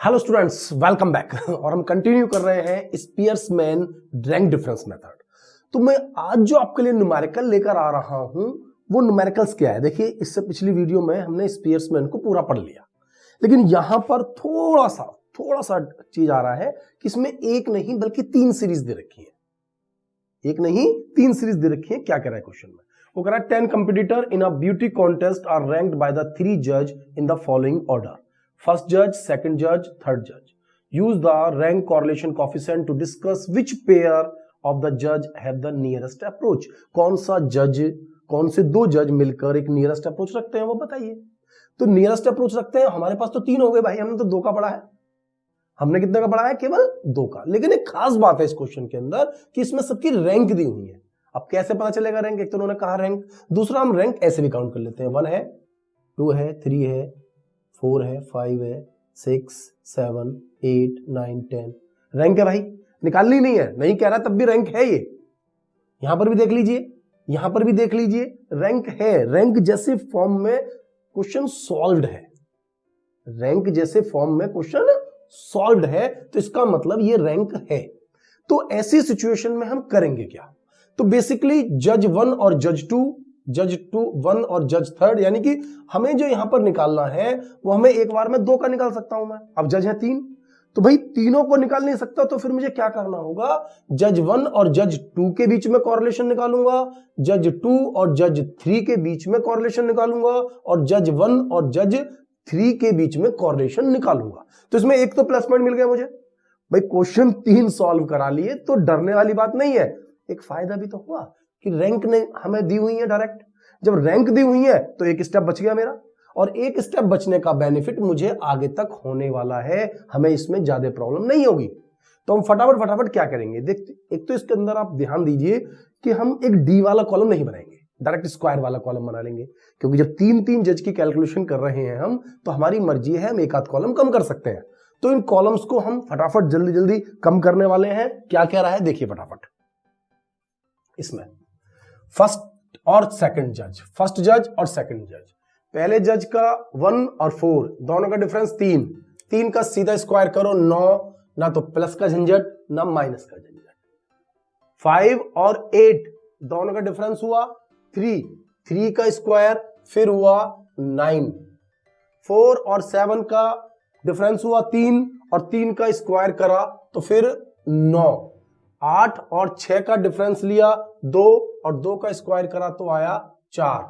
Hello students, welcome back. और हम continue कर रहे हैं स्पीयर्समैन रैंक डिफरेंस मेथड। तो मैं आज जो आपके लिए न्यूमेरिकल लेकर आ रहा हूं वो न्यूमेरिकल्स क्या है। देखिए, इससे पिछली वीडियो में हमने स्पीयर्समैन को पूरा पढ़ लिया, लेकिन यहां पर थोड़ा सा चीज आ रहा है कि इसमें एक नहीं बल्कि 3 सीरीज दे रखी है। एक नहीं 3 सीरीज दे रखी है। क्या कह रहा है क्वेश्चन में? वो कह रहा है 10 competitor in a beauty contest are ranked by the 3 जज in the following order: first judge, second judge, third judge. Use the rank correlation coefficient to discuss which pair of the judge have the nearest approach. कौन से 2 जज मिलकर एक nearest approach रखते हैं वो बताइए। तो नियरेस्ट अप्रोच रखते हैं, हमारे पास तो 3 हो गए भाई, हमने तो 2 का पढ़ा है। हमने कितने का पढ़ा है? केवल 2 का। लेकिन एक खास बात है इस क्वेश्चन के अंदर कि इसमें सबकी रैंक दी हुई है। अब कैसे पता चलेगा रैंक? एक तो उन्होंने कहा रैंक, दूसरा हम रैंक ऐसे भी काउंट कर लेते हैं। 1 है, 2 है, 3 है, 4 है, 5 है, 6, 7, 8, 9, 10। रैंक है भाई, निकालनी नहीं है। नहीं कह रहा तब भी रैंक है। ये यहां पर भी देख लीजिए, यहां पर भी देख लीजिए, रैंक है। रैंक जैसे फॉर्म में क्वेश्चन सॉल्व्ड है। रैंक जैसे फॉर्म में क्वेश्चन सॉल्व्ड है, तो इसका मतलब ये रैंक है। तो ऐसी सिचुएशन में हम करेंगे क्या? तो बेसिकली जज 1 और जज 2, जज 1 और जज 3, यानी कि हमें जो यहां पर निकालना है वो हमें एक बार में 2 का निकाल सकता हूं मैं। अब जज है 3, तो भाई तीनों को निकाल नहीं सकता, तो फिर मुझे क्या करना होगा? जज 1 और जज 2 के बीच में कॉरिलेशन निकालूंगा, जज 2 और जज 3 के बीच में कॉरिलेशन निकालूंगा, और जज 1 और जज 3 के बीच में कॉरिलेशन निकालूंगा। तो इसमें एक तो प्लस पॉइंट मिल गया मुझे। भाई क्वेश्चन 3 सॉल्व करा लिए तो डरने वाली बात नहीं है। एक फायदा भी तो हुआ कि रैंक ने हमें दी हुई है डायरेक्ट। जब रैंक दी हुई है तो एक स्टेप बच गया मेरा, और एक स्टेप बचने का बेनिफिट मुझे आगे तक होने वाला है। हमें इसमें ज्यादा प्रॉब्लम नहीं होगी। तो हम फटाफट क्या करेंगे? देखते, एक तो इसके अंदर आप ध्यान दीजिए कि हम एक डी वाला कॉलम नहीं बनाएंगे, डायरेक्ट स्क्वायर वाला कॉलम बना लेंगे। क्योंकि जब 3 जज की कैलकुलेशन कर रहे हैं हम, तो हमारी मर्जी है, हम एक आध कॉलम कम कर सकते हैं। तो इन कॉलम्स को हम फटाफट जल्दी कम करने वाले हैं। क्या कह रहा है देखिए फटाफट। इसमें फर्स्ट और सेकंड जज, फर्स्ट जज और सेकंड जज, पहले जज का 1 और 4 दोनों का डिफरेंस 3 का सीधा स्क्वायर करो 9, ना तो प्लस का झंझट ना माइनस का झंझट। 5 और 8 दोनों का डिफरेंस हुआ 3 का स्क्वायर फिर हुआ 9। 4 और 7 का डिफरेंस हुआ 3 और 3 का स्क्वायर करा तो फिर 9। 8 और 6 का डिफरेंस लिया 2 और 2 का स्क्वायर करा तो आया 4।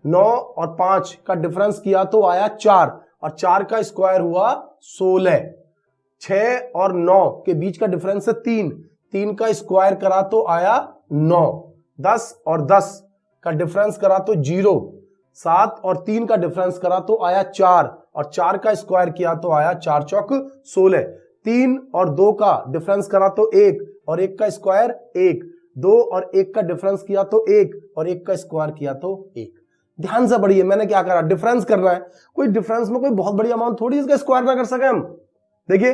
9 और 5 का डिफरेंस किया तो आया 4 और 4 का स्क्वायर हुआ 16। 6 और 9 के बीच का डिफरेंस है 3 का स्क्वायर करा तो आया 9। 10 और 10 का डिफरेंस करा तो 0। 7 और 3 का डिफरेंस करा तो आया 4 और 4 का स्क्वायर किया तो आया 4 चौक 16। 3 और 2 का डिफरेंस करा तो 1 और 1 का स्क्वायर 1। 2 और 1 का डिफरेंस किया तो 1 और 1 का स्क्वायर किया तो 1। ध्यान से पढ़िए, मैंने क्या करा? डिफरेंस करना है। कोई डिफरेंस में कोई बहुत बड़ी अमाउंट थोड़ी इसका स्क्वायर ना कर सके हम। देखिए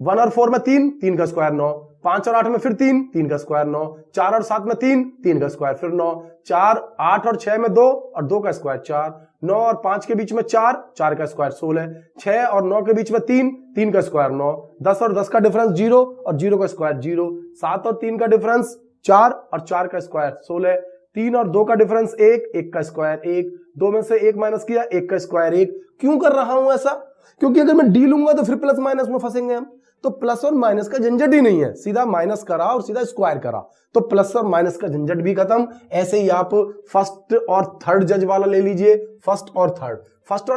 1 और 4 में 3 का स्क्वायर 9। 5 और 8 में फिर 3 का स्क्वायर 9। 4 और 7 में 3 का स्क्वायर फिर 9। 4, 8 और 6 में 2 और 2 का स्क्वायर 4। 9 और 5 के बीच में 4 का स्क्वायर 16। 6 और 9 के बीच में 3 का स्क्वायर 9। 10 और 10 का डिफरेंस 0 और 0 का स्क्वायर 0। 7 और 3 का डिफरेंस 4 और 4 का स्क्वायर 16। 3 और 2 का डिफरेंस 1 का स्क्वायर 1। 2 में से 1 माइनस किया 1 का स्क्वायर 1। क्यों कर रहा हूं ऐसा? क्योंकि अगर मैं डी लूंगा तो फिर प्लस माइनस में फंसेंगे हम। तो प्लस और माइनस का झंझट ही नहीं है, सीधा माइनस करा और सीधा स्क्वायर करा, तो प्लस और माइनस का झंझट भी खत्म। ऐसे ही आप फर्स्ट और थर्ड जज वाला ले लीजिए। फर्स्ट और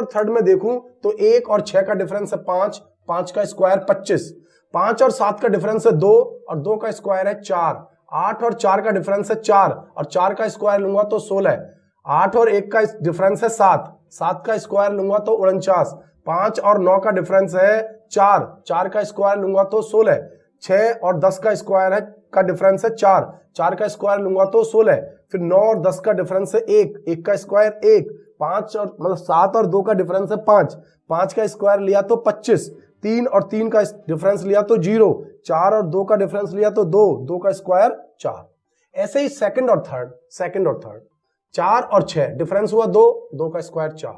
थर्ड में देखूं तो 1 और 6 का डिफरेंस है 5 का स्क्वायर 25। 5 और 7 का डिफरेंस है 2 और 2 का स्क्वायर है 4। 8 और 4 का डिफरेंस है 4 और 4 का स्क्वायर लूंगा तो 16। 8 और 1 का डिफरेंस है 7 का स्क्वायर लूंगा तो 49। 5 और 9 का डिफरेंस है 4 का स्क्वायर लूंगा तो 16। 6 और 10 का स्क्वायर का डिफरेंस है 4 का स्क्वायर लूंगा तो 16। फिर 9 और 10 का डिफरेंस है 1 का स्क्वायर 1। 5 और मतलब 7 और 2 का डिफरेंस है 5 का स्क्वायर लिया तो 25। 3 और 3 का डिफरेंस लिया तो 0। 4 और 2 का डिफरेंस लिया तो 2 का स्क्वायर 4। ऐसे ही सेकंड और थर्ड 4 और 6 डिफरेंस हुआ 2 का स्क्वायर 4।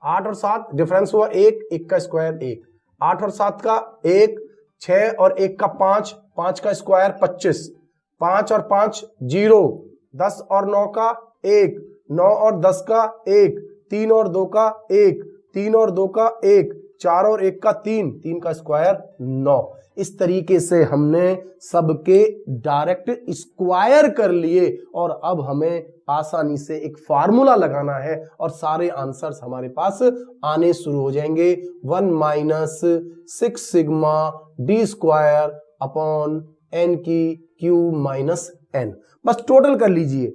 8 और 7 डिफरेंस हुआ 1 का स्क्वायर 1। 8 और 7 का 1, 6 और 1 का 5, 5 का स्क्वायर 25, 5 और 5 0, 10 और 9 का 1, 9 और 10 का 1, 3 और 2 का 1, 3 और 2 का 1, 4 और 1 का 3, 3 का स्क्वायर 9। इस तरीके से हमने सबके डायरेक्ट स्क्वायर कर लिए और अब हमें आसानी से एक फार्मूला लगाना है और सारे आंसर्स हमारे पास आने शुरू हो जाएंगे। 1 minus 6 sigma d square upon n की क्यू माइनस एन। बस टोटल कर लीजिए,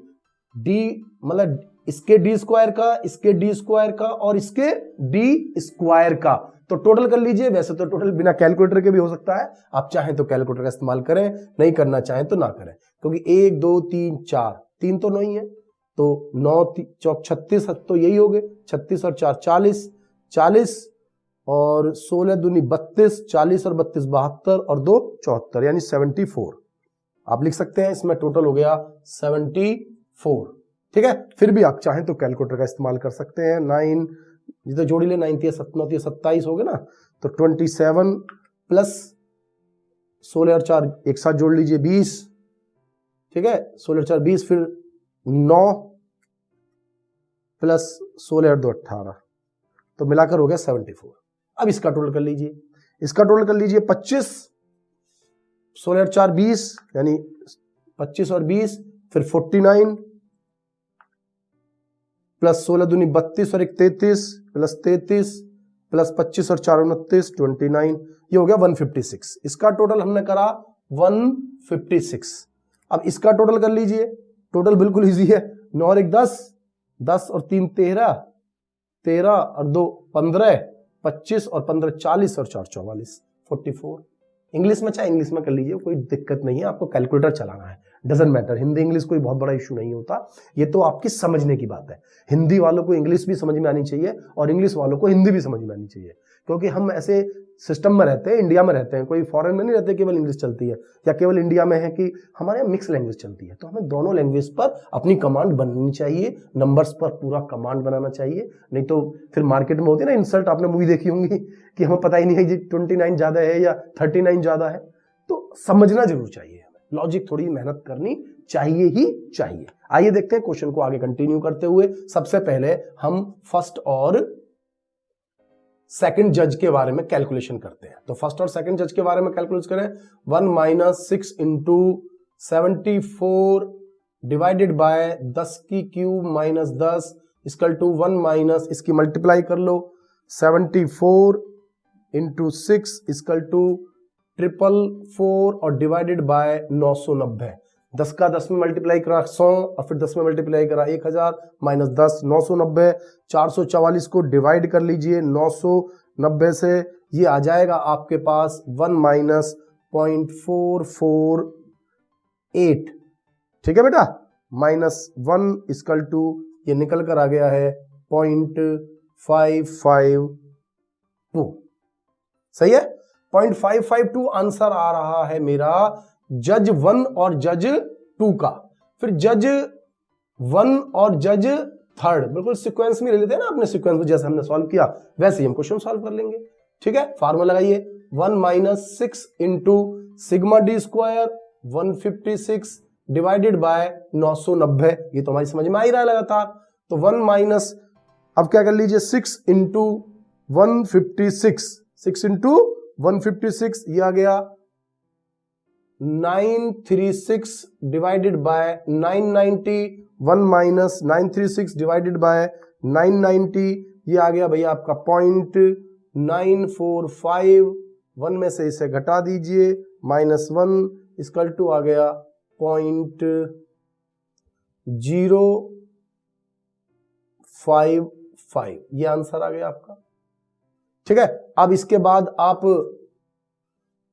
डी मतलब इसके डी स्क्वायर का, इसके डी स्क्वायर का और इसके डी स्क्वायर का, तो टोटल कर लीजिए। वैसे तो टोटल बिना कैलकुलेटर के भी हो सकता है, आप चाहें तो कैलकुलेटर का इस्तेमाल करें, नहीं करना चाहें तो ना करें, क्योंकि 1 2 3 4, 3 तो नहीं है, तो 9 चौक 36, तो यही हो गए 36 और 4 40, 40 और 16 दूनी 32, 40 और 32 72 और 2 74, यानी 74 आप लिख सकते हैं। इसमें टोटल हो गया 74। ठीक है, फिर भी आप चाहें तो कैलकुलेटर का इस्तेमाल कर सकते हैं। 9 जिधर जोड़ी ले, 9 7 27 हो गए ना, तो 27 प्लस 16 और 4 एक साथ जोड़ लीजिए 20। ठीक है, 16 और 4 20, फिर 9 प्लस 16 और 2 18, तो मिलाकर हो गया 74। अब इसका टोटल कर लीजिए, इसका टोटल कर लीजिए 25, 16 और 4 20, यानी 25 और 20, फिर 49 प्लस 16 दूनी 32 और 1 33 प्लस 33 प्लस 25 और 4 29 29, ये हो गया 156। इसका टोटल हमने करा 156। अब इसका टोटल कर लीजिए, टोटल बिल्कुल इजी है। 9 और 1 10, 10 और 3 13, 13 और 2 15, 25 और 15 40 और 4 44 44। इंग्लिश में चाहे इंग्लिश में कर लीजिए, कोई दिक्कत नहीं है, आपको कैलकुलेटर चलाना है, डजंट मैटर। हिंदी इंग्लिश कोई बहुत बड़ा इशू नहीं होता, ये तो आपकी समझने की बात है। हिंदी वालों को इंग्लिश भी समझ में आनी चाहिए और इंग्लिश वालों को हिंदी भी समझ में आनी चाहिए, क्योंकि हम ऐसे सिस्टम में रहते हैं, इंडिया में रहते हैं, कोई फॉरेन में नहीं रहते केवल इंग्लिश चलती है, या केवल इंडिया में है कि हमारे यहाँ मिक्स लैंग्वेज चलती है। तो हमें दोनों लैंग्वेज पर अपनी कमांड बननी चाहिए, नंबर्स पर पूरा कमांड बनाना चाहिए, नहीं तो फिर मार्केट में होती है ना इंसल्ट, आपने मूवी देखी होंगी कि हमें पता ही नहीं है जी 29 ज्यादा है या 39 ज्यादा है। तो समझना जरूर चाहिए, हमें लॉजिक थोड़ी मेहनत करनी चाहिए ही चाहिए। आइए देखते हैं क्वेश्चन को आगे कंटिन्यू करते हुए। सबसे पहले हम फर्स्ट और सेकंड जज के बारे में कैलकुलेशन करते हैं। तो फर्स्ट और सेकंड जज के बारे में कैलकुलेट करें। 1 माइनस 6 इंटू 74 डिवाइडेड बाय 10 की cube minus 10 equal to 1 minus, इसकी मल्टीप्लाई कर लो, 74 इंटू 6 इक्वल टू 444 और डिवाइडेड बाय 990। 10 का 10 में मल्टीप्लाई करा 100 और फिर 10 में मल्टीप्लाई करा 1000 माइनस 10 990। 444 को डिवाइड कर लीजिए 990 से, ये आ जाएगा आपके पास 1 माइनस 0.448। ठीक है बेटा, माइनस 1 इक्वल टू, ये निकल कर आ गया है 0.552। सही है, 0.552 आंसर आ रहा है मेरा जज 1 और जज 2 का। फिर जज 1 और जज 3 बिल्कुल सीक्वेंस में ले लेते हैं ना, अपने सीक्वेंस में जैसे हमने सॉल्व किया वैसे ही हम क्वेश्चन सॉल्व कर लेंगे। ठीक है, फार्मूला लगाइए, 1 minus 6 into sigma d square 156 divided by 990। ये तो हमारी समझ में आ ही रहा है लगातार। तो 1 माइनस, अब क्या कर लीजिए, 6 इंटू 156, 6 इंटू 156, ये आ गया 936 divided by 990। 1 minus 936 divided by 990, ये आ गया भैया आपका 0.945। 1 में से इसे घटा दीजिए, माइनस 1 इक्वल टू आ गया 0.055। ये आंसर आ गया आपका। ठीक है, अब इसके बाद आप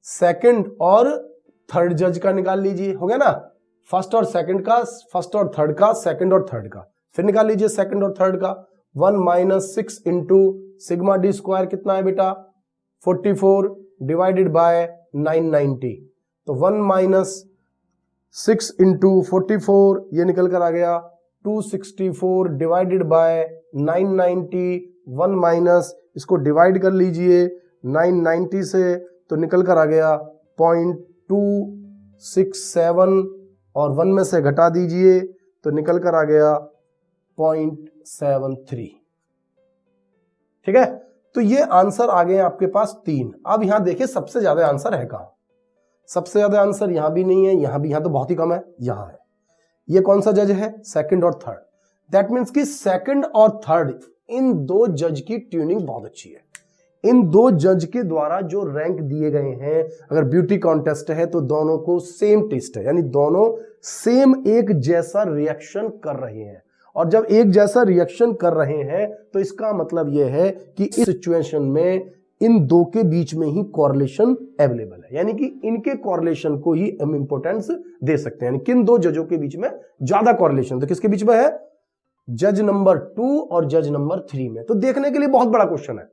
सेकंड और थर्ड जज का निकाल लीजिए, हो गया ना, फर्स्ट और सेकंड का, फर्स्ट और थर्ड का, सेकंड और थर्ड का, फिर निकाल लीजिए सेकंड और थर्ड का। 1 minus 6 into sigma d square कितना है बेटा, 44 डिवाइडेड बाय 990। तो 1 माइनस 6 इंटू 44, ये निकल कर आ गया 264 डिवाइडेड बाय 990। 1 माइनस, इसको डिवाइड कर लीजिए 990 से तो निकल कर आ गया 0.267 और 1 में से घटा दीजिए तो निकल कर आ गया 0.73। ठीक है, तो ये आंसर आ गए आपके पास 3। अब यहां देखिए सबसे ज्यादा आंसर है कहां? सबसे ज्यादा आंसर यहां भी नहीं है, यहां भी, यहां तो बहुत ही कम है, यहां है। ये कौन सा जज है? सेकंड और थर्ड। दैट मीन्स कि सेकंड और थर्ड इन दो जज की ट्यूनिंग बहुत अच्छी है। इन दो जज के द्वारा जो रैंक दिए गए हैं, अगर ब्यूटी कॉन्टेस्ट है तो दोनों को सेम टेस्ट है, यानी दोनों सेम एक जैसा रिएक्शन कर रहे हैं। और जब एक जैसा रिएक्शन कर रहे हैं तो इसका मतलब यह है कि इस सिचुएशन में इन दो के बीच में ही कॉरिलेशन अवेलेबल है, यानी कि इनके कॉरिलेशन को ही हम इंपॉर्टेंस दे सकते हैं। किन दो जजों के बीच में ज्यादा कॉरिलेशन? तो किसके बीच में है? जज नंबर 2 और जज नंबर 3 में। तो देखने के लिए बहुत बड़ा क्वेश्चन है।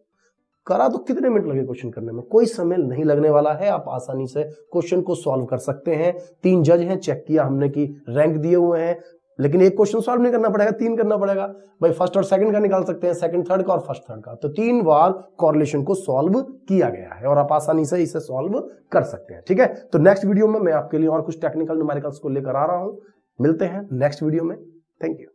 करा तो कितने मिनट लगे क्वेश्चन करने में? कोई समय नहीं लगने वाला है, आप आसानी से क्वेश्चन को सॉल्व कर सकते हैं। 3 जज हैं, चेक किया हमने कि रैंक दिए हुए हैं, लेकिन एक क्वेश्चन सॉल्व नहीं करना पड़ेगा, 3 करना पड़ेगा। भाई फर्स्ट और सेकंड का निकाल सकते हैं, सेकंड थर्ड का और फर्स्ट थर्ड का। तो 3 बार कॉरिलेशन को सॉल्व किया गया है और आप आसानी से इसे सॉल्व कर सकते हैं। ठीक है, तो नेक्स्ट वीडियो में मैं आपके लिए और कुछ टेक्निकल न्यूमेरिकल्स को लेकर आ रहा हूं। मिलते हैं नेक्स्ट वीडियो में। Thank you.